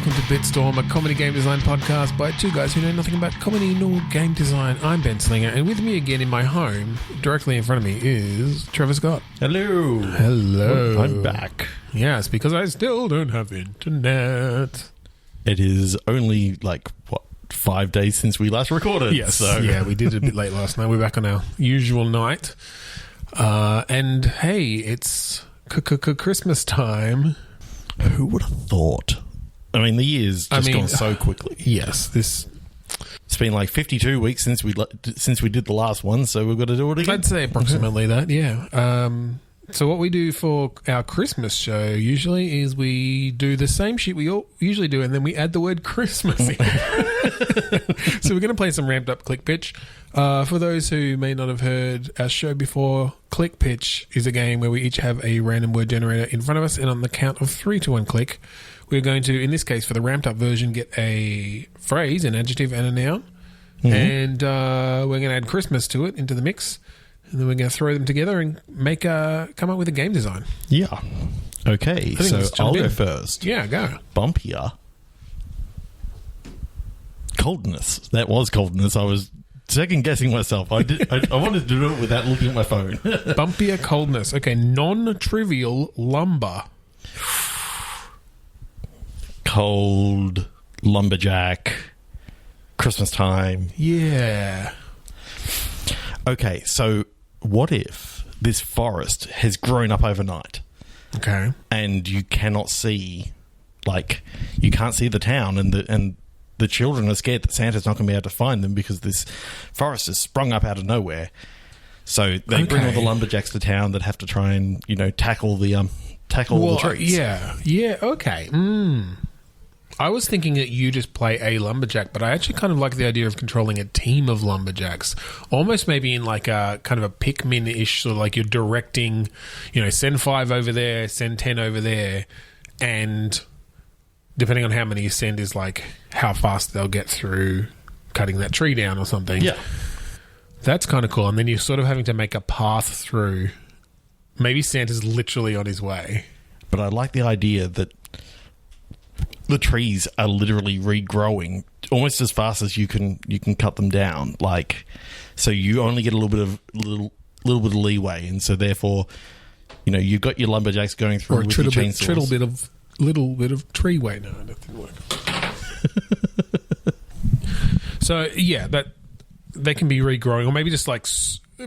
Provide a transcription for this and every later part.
welcome to Bitstorm, a comedy game design podcast by two guys who know nothing about comedy nor game design. I'm Ben Slinger, and with me again in my home, directly in front of me, is Trevor Scott. Hello. Hello. I'm back. Yes, because I still don't have internet. It is only, 5 days since we last recorded. Yes. So. Yeah, we did it a bit late last night. We're back on our usual night. And, hey, it's Christmas time. Who would have thought? I mean, the year's just gone so quickly. Yes, it's been 52 weeks since we did the last one, so we've got to do it again. I'd say approximately that. Yeah. So what we do for our Christmas show usually is we do the same shit we usually do, and then we add the word Christmas in. So we're going to play some ramped up click pitch. For those who may not have heard our show before, click pitch is a game where we each have a random word generator in front of us, and on the count of 3 to 1 click, we're going to, in this case for the ramped up version, get a phrase, an adjective and a noun, and we're going to add Christmas to it into the mix. And then we're going to throw them together and come up with a game design. Yeah. Okay, so I'll go first. Yeah, go. Bumpier. Coldness. That was coldness. I was second-guessing myself. I wanted to do it without looking at my phone. Bumpier coldness. Okay, non-trivial lumber. Cold, lumberjack, Christmas time. Yeah. Okay, so what if this forest has grown up overnight? Okay. And you cannot see, you can't see the town, and the children are scared that Santa's not going to be able to find them because this forest has sprung up out of nowhere. So they bring all the lumberjacks to town that have to try and, tackle the trees. Yeah, okay. I was thinking that you just play a lumberjack, but I actually kind of like the idea of controlling a team of lumberjacks. Almost maybe in a kind of a Pikmin-ish, sort of you're directing, send 5 over there, send 10 over there, and depending on how many you send is how fast they'll get through cutting that tree down or something. Yeah. That's kind of cool. And then you're sort of having to make a path through. Maybe Santa's literally on his way. But I like the idea that the trees are literally regrowing almost as fast as you can cut them down. So you only get a little bit of leeway, and so therefore, you've got your lumberjacks going through with your chainsaws. Little bit of tree weight. No, that didn't work. So yeah, that they can be regrowing, or maybe just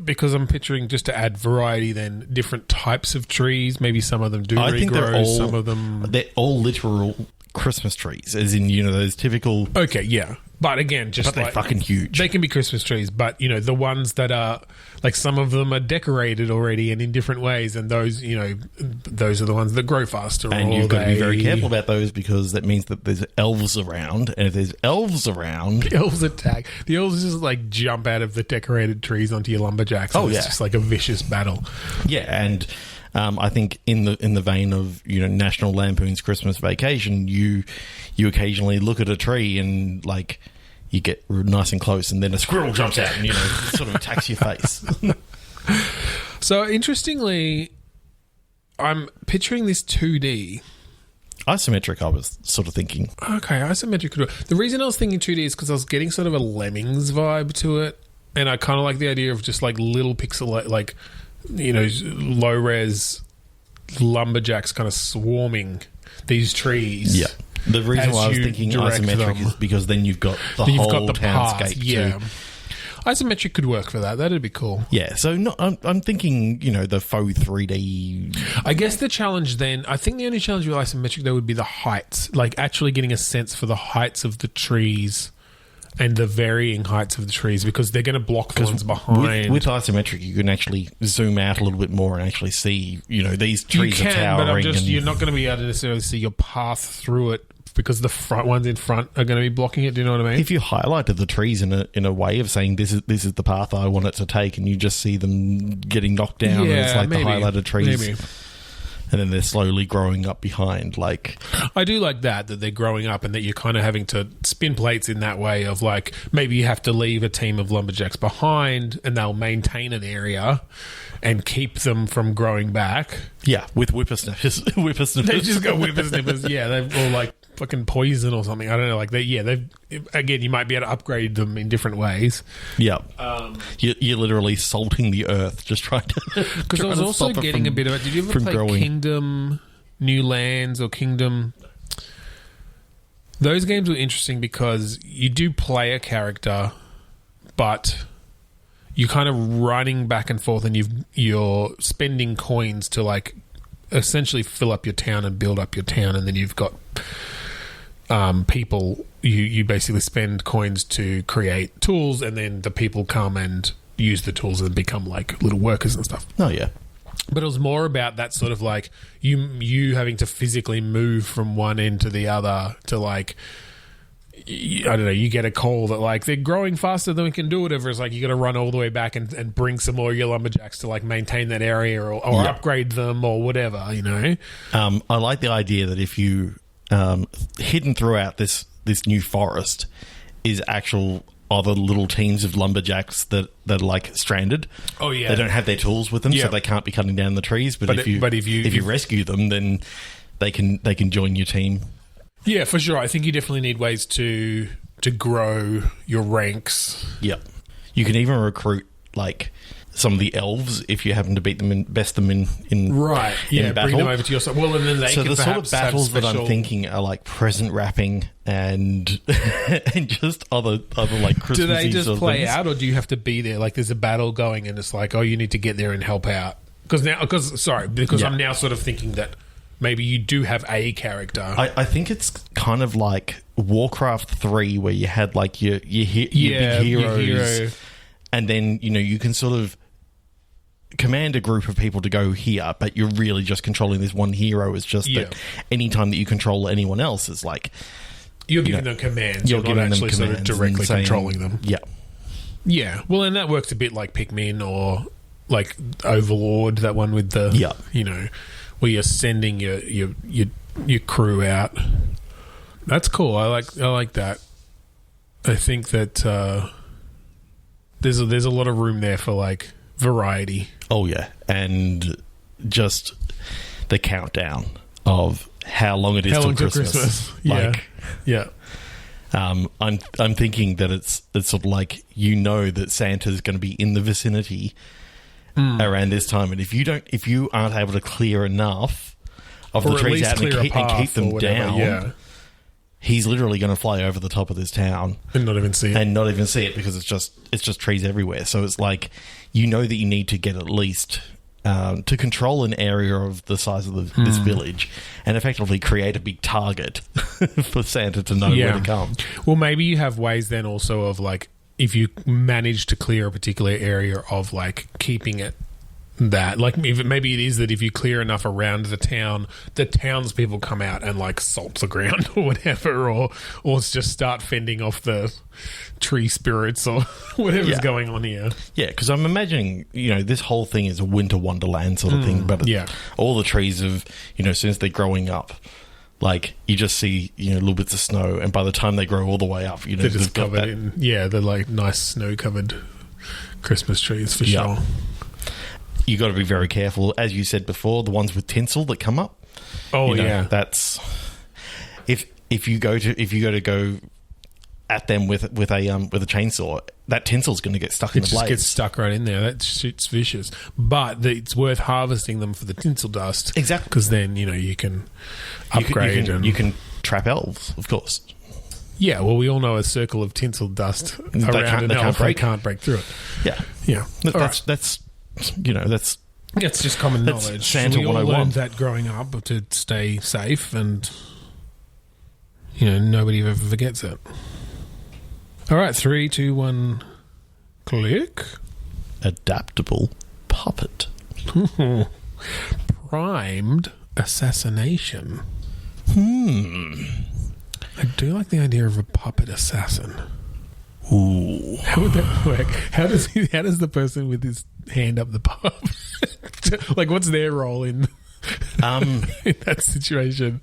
because I'm picturing, just to add variety, then different types of trees. Maybe some of them do regrow. Think they're all literal Christmas trees, as in those typical. Okay, yeah, but again, they're fucking huge. They can be Christmas trees, but the ones that are some of them are decorated already and in different ways, and those those are the ones that grow faster. And you've got to be very careful about those, because that means that there's elves around, and if there's elves around, the elves attack. The elves just jump out of the decorated trees onto your lumberjacks. Oh yeah, it's just a vicious battle. Yeah, and. I think in the vein of National Lampoon's Christmas Vacation, you occasionally look at a tree and you get nice and close, and then a squirrel jumps out and sort of attacks your face. So interestingly, I'm picturing this 2D. Isometric, I was sort of thinking. Okay, isometric could work. The reason I was thinking 2D is because I was getting sort of a Lemmings vibe to it, and I kind of like the idea of just little pixel low res lumberjacks kind of swarming these trees. Yeah. The reason why I was thinking isometric is because then you've got the whole townscape. Yeah. Isometric could work for that. That'd be cool. Yeah. So I'm thinking, the faux 3D. I guess the challenge then, I think the only challenge with isometric though would be the heights, actually getting a sense for the heights of the trees and the varying heights of the trees, because they're going to block the ones behind. With isometric, you can actually zoom out a little bit more and actually see, these trees are towering. But you're not going to be able to necessarily see your path through it, because the front ones in front are going to be blocking it. Do you know what I mean? If you highlighted the trees in a way of saying this is the path I want it to take, and you just see them getting knocked down, and it's maybe, the highlighted trees. Maybe. And then they're slowly growing up behind. I do like that they're growing up, and that you're kind of having to spin plates in that way of maybe you have to leave a team of lumberjacks behind, and they'll maintain an area and keep them from growing back. Yeah, with whippersnippers. They just got whippersnippers. Yeah, they're all fucking poison or something. I don't know. Like they've again, you might be able to upgrade them in different ways. Yeah, you're literally salting the earth, just trying to. Because I was also getting a bit of it. Did you ever play growing. Kingdom New Lands or Kingdom? Those games were interesting because you do play a character, but you're kind of running back and forth, and you're spending coins to like essentially fill up your town and build up your town, and then you've got people. You basically spend coins to create tools, and then the people come and use the tools and become like little workers and stuff. Oh yeah. But it was more about that sort of like you having to physically move from one end to the other to like, I don't know, you get a call that like they're growing faster than we can do whatever. It's like you got to run all the way back and bring some more of your lumberjacks to like maintain that area or upgrade them or whatever, you know. I like the idea that if you hidden throughout this new forest is actual other little teams of lumberjacks that are like stranded. Oh yeah, they don't have their tools with them, so they can't be cutting down the trees. But if you rescue them, then they can join your team. Yeah, for sure. I think you definitely need ways to grow your ranks. Yeah, you can even recruit like some of the elves if you happen to beat them and best them in right. Yeah, in battle. Bring them over to your side. Well, and then they so can the sort of battles that I'm special... thinking are like present wrapping and and just other like Christmas. Do they just play things. out, or do you have to be there? Like there's a battle going, and it's like, oh, you need to get there and help out. Because I'm now sort of thinking that maybe you do have a character. I think it's kind of like Warcraft 3 where you had like your big heroes, your hero. And then you can sort of command a group of people to go here, but you're really just controlling this one hero. It's just that any time that you control anyone else is like you're giving them commands. You're not actually sort of directly controlling them. Yeah, yeah. Well, and that works a bit like Pikmin or like Overlord. That one with the where you're sending your crew out. That's cool. I like that. I think that there's a lot of room there for like variety. Oh yeah, and just the countdown of how long it is till Christmas. Yeah, like, yeah. I'm thinking that it's sort of like that Santa's going to be in the vicinity around this time, and if you aren't able to clear enough of the trees out and keep them down, he's literally going to fly over the top of this town and not even see it because it's just trees everywhere. So it's like that you need to get at least to control an area of the size of this village and effectively create a big target for Santa to know where to come. Well, maybe you have ways then also of like if you manage to clear a particular area of like keeping it that like maybe it is that if you clear enough around the townspeople come out and like salt the ground or whatever, or just start fending off the tree spirits or whatever's going on here. Yeah, because I'm imagining this whole thing is a winter wonderland sort of thing, but all the trees have since they're growing up, like you just see little bits of snow, and by the time they grow all the way up, they're just covered in they're like nice snow covered Christmas trees for sure. You got to be very careful, as you said before. The ones with tinsel that come up. Oh that's if you go to at them with a chainsaw, that tinsel's going to get stuck in the blades. It just gets stuck right in there. That shit's vicious. But it's worth harvesting them for the tinsel dust. Exactly, because then you can upgrade you can trap elves, of course. Yeah, well, we all know a circle of tinsel dust around an elf. They can't break through it. Yeah. That's it's just common knowledge. Santa we all 101. learned that growing up to stay safe, and nobody ever forgets it. All right, 3, 2, 1, click. Adaptable puppet. Primed assassination. I do like the idea of a puppet assassin. Ooh. How would that work? How does the person with his hand up the pub like what's their role in that situation?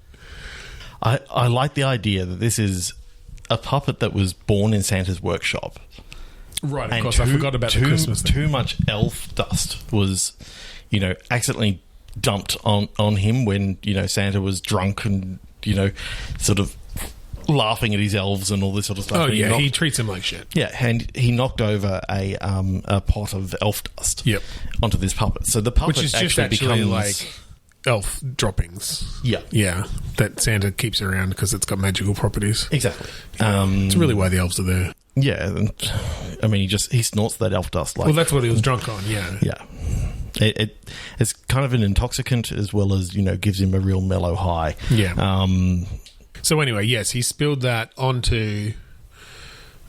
I like the idea that this is a puppet that was born in Santa's workshop. Right, of course. I forgot about the Christmas thing. Too much elf dust was, accidentally dumped on him when, Santa was drunk and, sort of laughing at his elves and all this sort of stuff. Oh, And yeah, he treats him like shit. Yeah, and he knocked over a pot of elf dust onto this puppet. So the puppet Which is just actually becomes like elf droppings. Yeah. Yeah, that Santa keeps around because it's got magical properties. Exactly. It's really why the elves are there. Yeah, and, I mean, he snorts that elf dust. Like, Well, that's what he was drunk on, yeah. Yeah. It's kind of an intoxicant as well as, gives him a real mellow high. Yeah. So anyway, yes, he spilled that onto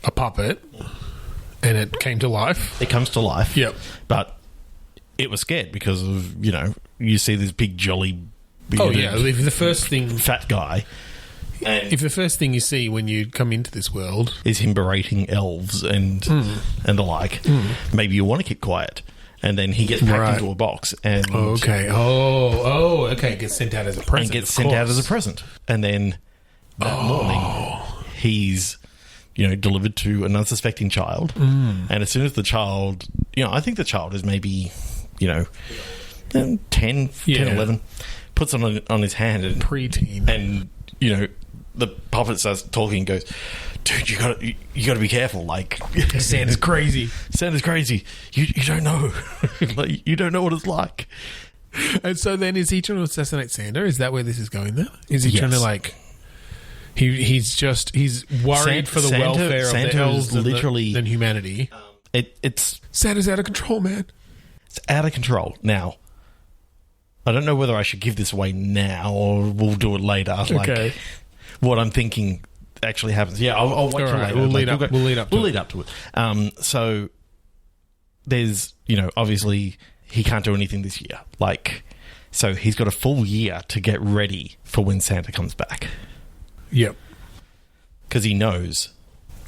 a puppet and it came to life. It comes to life. Yep. But it was scared because of, you see this big jolly if the first thing... fat guy. And if the first thing you see when you come into this world... is him berating elves and the like, maybe you want to keep quiet. And then he gets packed into a box. And okay. Gets sent out as a present. And then that morning, he's, delivered to an unsuspecting child. And as soon as the child, I think the child is maybe, 10, 11, puts it on his hand. And preteen. And, the puppet starts talking and goes, dude, you gotta be careful. Like, Santa's crazy. Santa's crazy. You don't know. Like, you don't know what it's like. And so then is he trying to assassinate Santa? Is that where this is going there? Is he trying to like... He's worried for the welfare of the elves than humanity. It's Santa's out of control, man. It's out of control. Now, I don't know whether I should give this away now or we'll do it later. Okay. Like, what I'm thinking actually happens. Yeah, I'll wait till later. We'll lead up to it. So there's, obviously he can't do anything this year. Like, so he's got a full year to get ready for when Santa comes back. Yep. Because he knows.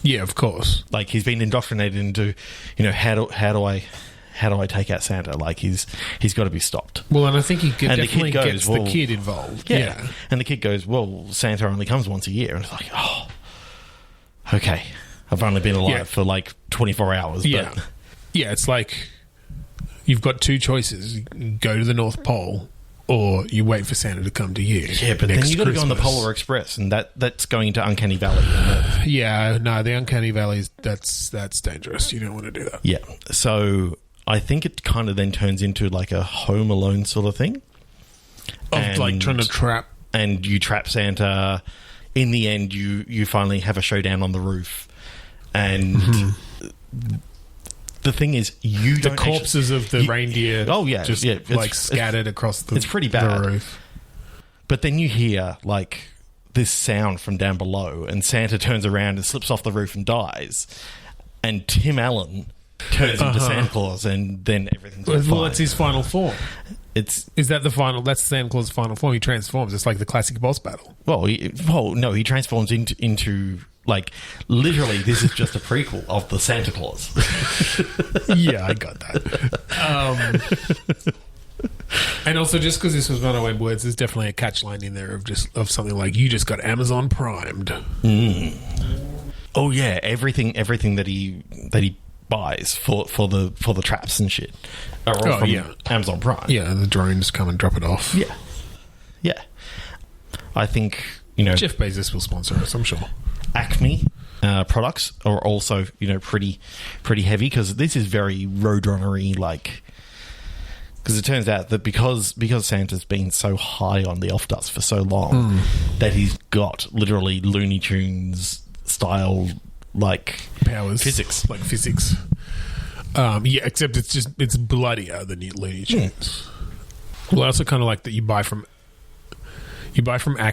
Yeah, of course. Like, he's been indoctrinated into, how do I take out Santa? Like, he's got to be stopped. Well, and I think he definitely gets the kid involved. Yeah. And the kid goes, well, Santa only comes once a year. And it's like, oh, okay. I've only been alive for like 24 hours. Yeah. But yeah, it's like you've got two choices. You go to the North Pole or you wait for Santa to come to you. Yeah, but then you've got to go on the Polar Express and that's going to Uncanny Valley. Yeah, no, the Uncanny Valley, that's dangerous. You don't want to do that. Yeah. So I think it kind of then turns into like a Home Alone sort of thing. Of like trying to trap. And you trap Santa. In the end, you finally have a showdown on the roof. And the thing is, the corpses of the reindeer just like scattered across the, it's pretty bad. The roof. But then you hear like this sound from down below and Santa turns around and slips off the roof and dies. And Tim Allen turns into Santa Claus, and then everything's fine. Well, it's his final form. Is that the final? That's Santa Claus' final form. He transforms. It's like the classic boss battle. No, he transforms into like literally. This is just a prequel of the Santa Claus. Yeah, I got that. And also, just because this was one of my words, there's definitely a catch line in there of something like you just got Amazon Primed. Oh yeah, everything that he buys for the traps and shit are all from Amazon Prime. Yeah, the drones come and drop it off. Yeah. I think Jeff Bezos will sponsor us, I'm sure. Acme products are also pretty heavy because this is very Roadrunner-y, like, because it turns out that because Santa's been so high on the elf dust for so long that he's got literally Looney Tunes style like powers, physics. Except it's bloodier than Looney Tunes. Well, I also kind of like that you buy from